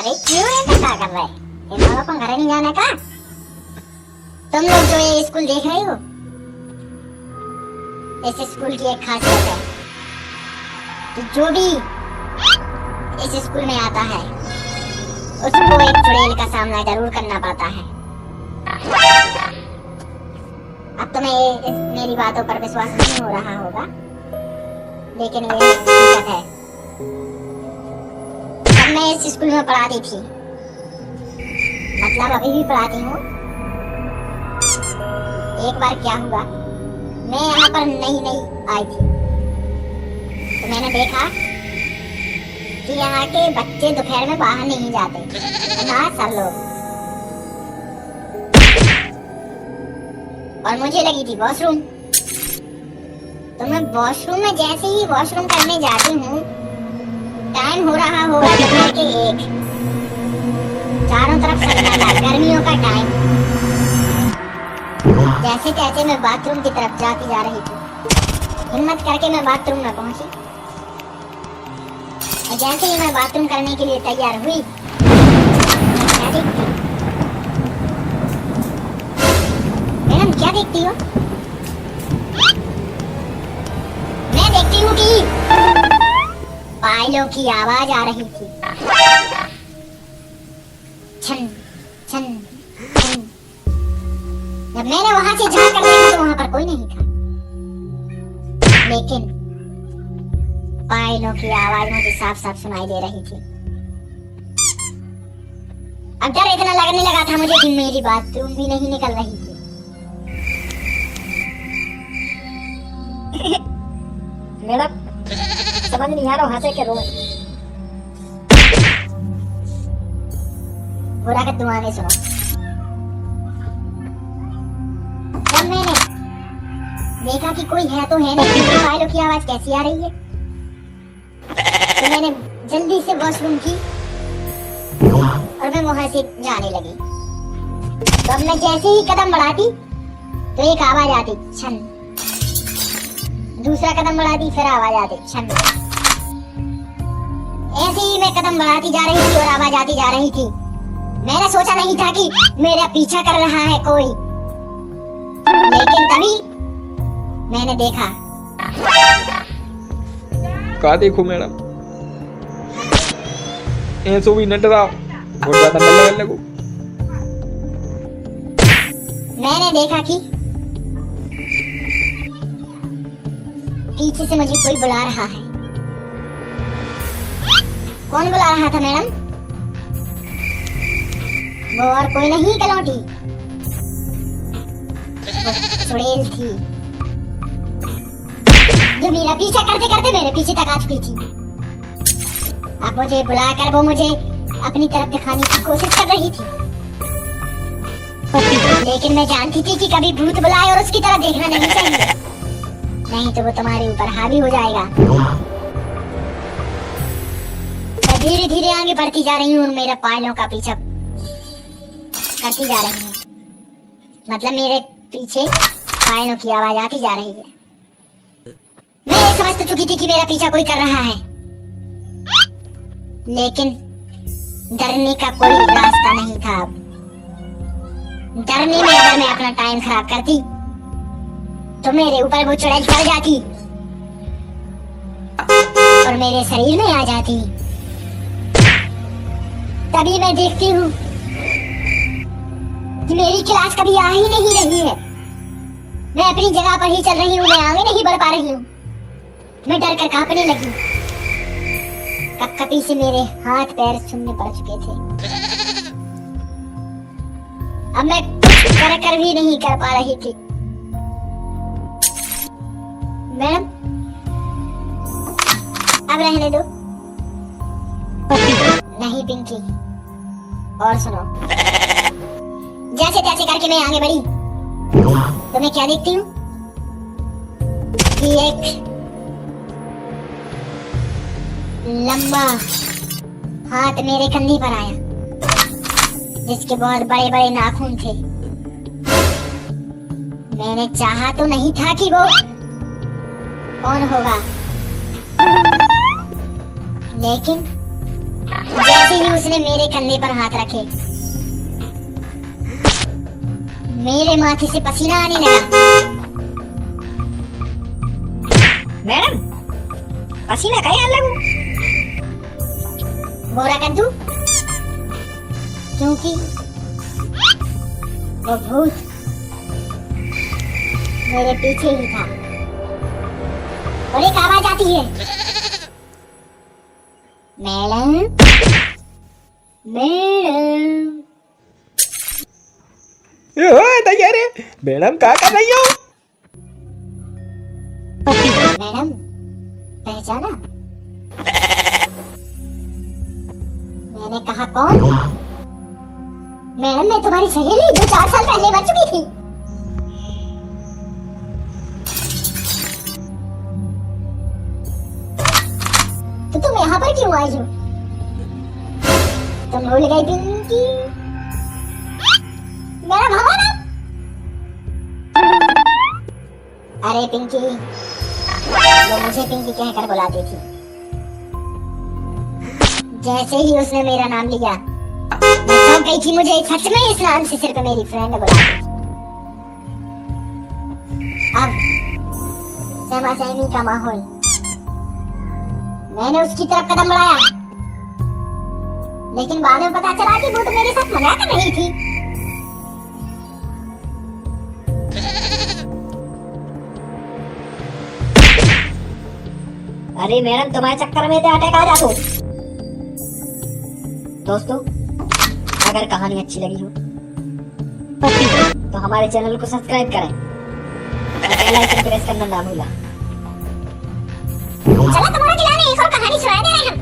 अरे क्यों ऐसा क्या कर रहे? इन लोगों को घर नहीं जाने का? तुम लोग जो ये स्कूल देख रहे हो, इस स्कूल की एक खासियत है कि जो भी इस स्कूल में आता है उसको एक चुड़ैल का सामना जरूर करना पड़ता है। अब तुम्हें मेरी बातों पर विश्वास नहीं हो रहा होगा, लेकिन ये हकीकत है। जब मैं इस स्कूल में पढ़ाती थी, मतलब अभी भी पढ़ाती हूँ, एक बार क्या हुआ, मैं यहाँ पर नई आई थी तो मैंने देखा कि यहाँ के बच्चे दोपहर में बाहर नहीं जाते, ना सब लोग। और मुझे लगी थी वॉशरूम, तो मैं वॉशरूम में जैसे ही वॉशरूम करने जाती हूँ, टाइम हो रहा होगा दोपहर के 1, चारों तरफ सन्नाटा, गर्मियों का टाइम। जैसे तैसे मैं बाथरूम की तरफ जाती जा रही थी। हिम्मत करके मैं बाथरूम में पहुंची और जैसे ही मैं बाथरूम करने के लिए तैयार हुई, क्या देखती? मैडम क्या देखती हो? मैं देखती हूँ कि पायलों की आवाज आ रही थी। छन छन छन। जब मैंने वहां से झांक कर देखा तो वहां पर कोई नहीं था, लेकिन पायलों की आवाज मुझे साफ साफ सुनाई दे रही थी। अब डर इतना लगने लगा था मुझे कि मेरी बाथरूम भी नहीं निकल रही थी। मैडम समझ नहीं आ रहा हंसे के रो। बुरा का दुआ नहीं सुनो। जब मैंने देखा कि कोई है तो है नहीं, तो पायलों की आवाज कैसी आ रही है, तो मैंने जल्दी से वॉशरूम की और मैं वहां से जाने लगी। तो अब मैं जैसे ही कदम बढ़ाती तो एक आवाज आती, छन। दूसरा कदम बढ़ाती, फिर आवाज आती, छन। ऐसे ही मैं कदम बढ़ाती जा रही थी और आवाज आती जा रही थी। मैंने सोचा नहीं था कि मेरा पीछा कर रहा है कोई, लेकिन तभी मैंने देखा। का देखो मैडम, ऐसो भी नट रहा बहुत ज्यादा डर लगने लगो। मैंने देखा कि पीछे से मुझे कोई बुला रहा है। कौन बुला रहा था मैडम? वो और कोई नहीं कलौटी, वो चुड़ैल थी जो मेरा पीछा करते करते मेरे पीछे तक आ चुकी थी। अब मुझे बुलाकर वो मुझे अपनी तरफ दिखाने की कोशिश कर रही थी, लेकिन मैं जानती थी कि कभी भूत बुलाए और उसकी तरफ देखना नहीं चाहिए, नहीं तो वो तुम्हारे ऊपर हावी हो जाएगा। मैं धीरे धीरे आगे बढ़ती जा रही हूँ और मेरे पायलों का पीछा करती जा रही हूँ, मतलब मेरे पीछे पायलों की आवाज आती जा रही है। मैं ये समझ तो चुकी थी कि मेरा पीछा कोई कर रहा है, लेकिन डरने का कोई रास्ता नहीं था। अब डरने में अगर मैं अपना टाइम खराब करती तो मेरे ऊपर वो चुड़ैल चढ़ जाती और मेरे शरीर में आ जाती। तभी मैं देखती हूँ कि मेरी क्लास कभी आ ही नहीं रही है। मैं अपनी जगह पर ही चल रही हूँ, मैं आगे नहीं बढ़ पा रही हूँ। मैं डर कर कांपने लगी। कपकपी से मेरे हाथ पैर सुनने पड़ चुके थे। अब मैं कुछ कर भी नहीं कर पा रही थी। मैडम अब रहने दो। नहीं पिंकी, और सुनो। जैसे तैसे करके मैं आगे बढ़ी तो मैं क्या देखती हूँ कि एक लंबा हाथ मेरे कंधे पर आया, जिसके बहुत बड़े बड़े नाखून थे। मैंने चाहा तो नहीं था कि वो कौन होगा, लेकिन जैसे ही उसने मेरे कंधे पर हाथ रखे, मेरे माथे से पसीना आने लगा। मैडम पसीना कहीं अलग हो। बोरा कद्दू, क्योंकि वो भूत मेरे पीछे ही था। और एक आवाज आती है, मैडम मैडम। तैयार है मैडम, क्या कर रही हो? मैडम पहचाना? मैंने कहा कौन? मैडम मैं तुम्हारी सहेली जो 4 साल पहले मर चुकी थी। तो तुम यहाँ पर क्यों आई हो? तुम भूल गई पिंकी? मेरा भगवान। अरे पिंकी, वो मुझे पिंकी कहकर बुलाती थी। जैसे ही उसने मेरा नाम लिया, मैं चौंक गई थी। मुझे सच में इस नाम से सिर्फ मेरी फ्रेंड बुलाती थी। अब सहमा-सहमी का माहौल, मैंने उसकी तरफ कदम बढ़ाया, लेकिन बाद में पता चला कि वो तो मेरे साथ मजाक कर रही थी। अरे मैडम तुम्हारे चक्कर में तो अटैक आ जातो। दोस्तों अगर कहानी अच्छी लगी हो तो हमारे चैनल को सब्सक्राइब करें और बेल आइकन प्रेस करना ना भूला। चलो तुम्हारा खिलाने एक और कहानी सुना दे रहे हैं हम।